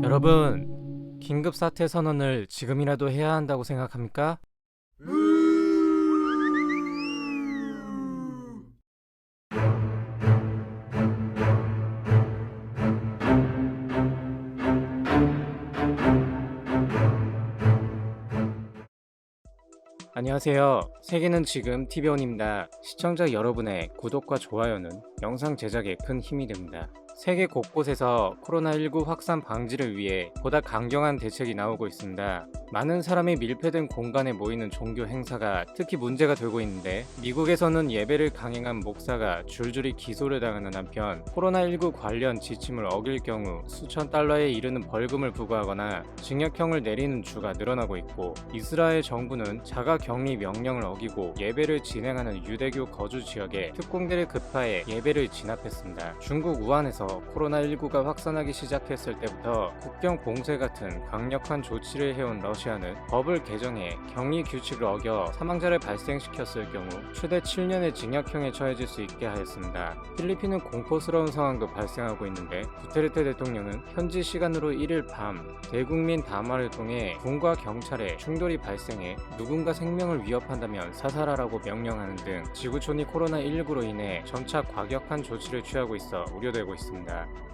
여러분, 긴급 사태 선언을 지금이라도 해야 한다고 생각합니까? 안녕하세요. 세계는 지금 TV온입니다. 시청자 여러분의 구독과 좋아요는 영상 제작에 큰 힘이 됩니다. 세계 곳곳에서 코로나19 확산 방지를 위해 보다 강경한 대책이 나오고 있습니다. 많은 사람이 밀폐된 공간에 모이는 종교 행사가 특히 문제가 되고 있는데, 미국에서는 예배를 강행한 목사가 줄줄이 기소를 당하는 한편, 코로나19 관련 지침을 어길 경우 수천 달러에 이르는 벌금을 부과하거나 징역형을 내리는 주가 늘어나고 있고, 이스라엘 정부는 자가 격리 명령을 어기고 예배를 진행하는 유대교 거주 지역에 특공대를 급파해 예배를 진압했습니다. 중국 우한에서 코로나19가 확산하기 시작했을 때부터 국경 봉쇄 같은 강력한 조치를 해온 러시아는 법을 개정해 격리 규칙을 어겨 사망자를 발생시켰을 경우 최대 7년의 징역형에 처해질 수 있게 하였습니다. 필리핀은 공포스러운 상황도 발생하고 있는데, 두테르테 대통령은 현지 시간으로 1일 밤 대국민 담화를 통해 군과 경찰의 충돌이 발생해 누군가 생명을 위협한다면 사살하라고 명령하는 등 지구촌이 코로나19로 인해 점차 과격한 조치를 취하고 있어 우려되고 있습니다.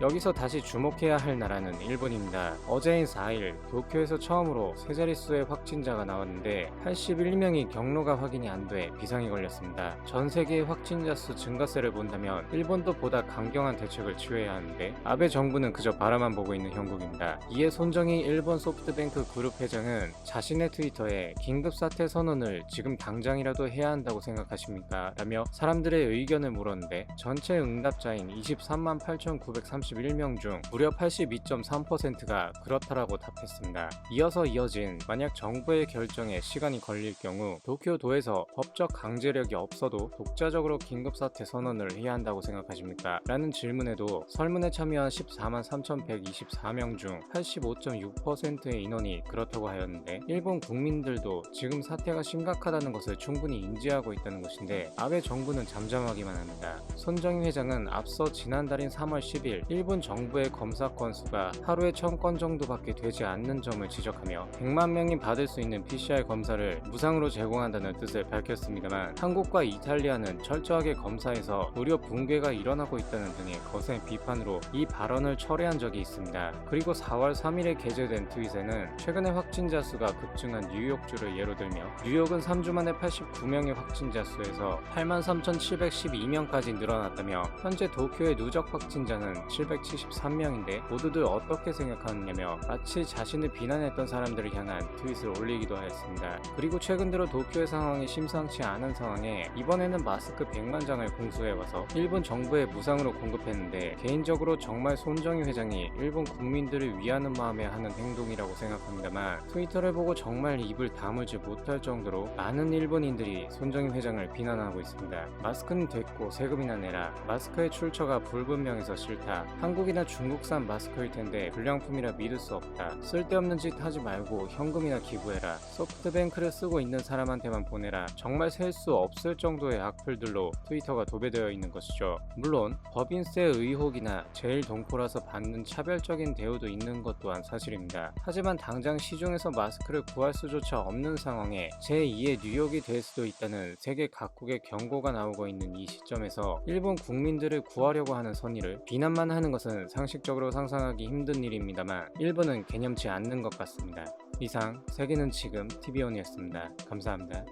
여기서 다시 주목해야 할 나라는 일본입니다. 어제인 4일 도쿄에서 처음으로 세 자릿수의 확진자가 나왔는데 81명이 경로가 확인이 안 돼 비상이 걸렸습니다. 전 세계의 확진자 수 증가세를 본다면 일본도 보다 강경한 대책을 취해야 하는데, 아베 정부는 그저 바라만 보고 있는 형국입니다. 이에 손정희 일본 소프트뱅크 그룹 회장은 자신의 트위터에 긴급사태 선언을 지금 당장이라도 해야 한다고 생각하십니까? 라며 사람들의 의견을 물었는데, 전체 응답자인 23만 8,931명 중 무려 82.3%가 그렇다라고 답했습니다. 이어서 이어진 만약 정부의 결정에 시간이 걸릴 경우 도쿄도에서 법적 강제력이 없어도 독자적으로 긴급사태 선언을 해야 한다고 생각하십니까? 라는 질문에도 설문에 참여한 14만 3,124명 중 85.6%의 인원이 그렇다고 하였는데, 일본 국민들도 지금 사태가 심각하다는 것을 충분히 인지하고 있다는 것인데, 아베 정부는 잠잠하기만 합니다. 손정희 회장은 앞서 지난달인 3월 10일 일본 정부의 검사 건수가 하루에 1000건 정도밖에 되지 않는 점을 지적하며 100만 명이 받을 수 있는 PCR 검사를 무상으로 제공한다는 뜻을 밝혔습니다만, 한국과 이탈리아는 철저하게 검사해서 의료 붕괴가 일어나고 있다는 등의 거센 비판으로 이 발언을 철회한 적이 있습니다. 그리고 4월 3일에 게재된 트윗에는 최근에 확진자 수가 급증한 뉴욕주를 예로 들며, 뉴욕은 3주 만에 89명의 확진자 수에서 83,712명까지 늘어났다며, 현재 도쿄의 누적 확진자는 773명인데 모두들 어떻게 생각하느냐며 마치 자신을 비난했던 사람들을 향한 트윗을 올리기도 하였습니다. 그리고 최근 들어 도쿄의 상황이 심상치 않은 상황에 이번에는 마스크 100만 장을 공수해와서 일본 정부에 무상으로 공급했는데, 개인적으로 정말 손정희 회장이 일본 국민들을 위하는 마음에 하는 행동이라고 생각합니다만, 트위터를 보고 정말 입을 다물지 못할 정도로 많은 일본인들이 손정희 회장을 비난하고 있습니다. 마스크는 됐고 세금이나 내라, 마스크의 출처가 불분명해서 싫다, 한국이나 중국산 마스크일 텐데 불량품이라 믿을 수 없다, 쓸데없는 짓 하지 말고 현금이나 기부해라, 소프트뱅크를 쓰고 있는 사람한테만 보내라, 정말 셀 수 없을 정도의 악플들로 트위터가 도배되어 있는 것이죠. 물론 법인세 의혹이나 제일 동포라서 받는 차별적인 대우도 있는 것 또한 사실입니다. 하지만 당장 시중에서 마스크를 구할 수조차 없는 상황에 제2의 뉴욕이 될 수도 있다는 세계 각국의 경고가 나오고 있는 이 시점에서 일본 국민들을 구하려고 하는 선의를 비난만 하는 것은 상식적으로 상상하기 힘든 일입니다만, 일본은 개념치 않는 것 같습니다. 이상 세계는 지금 TV온이었습니다. 감사합니다.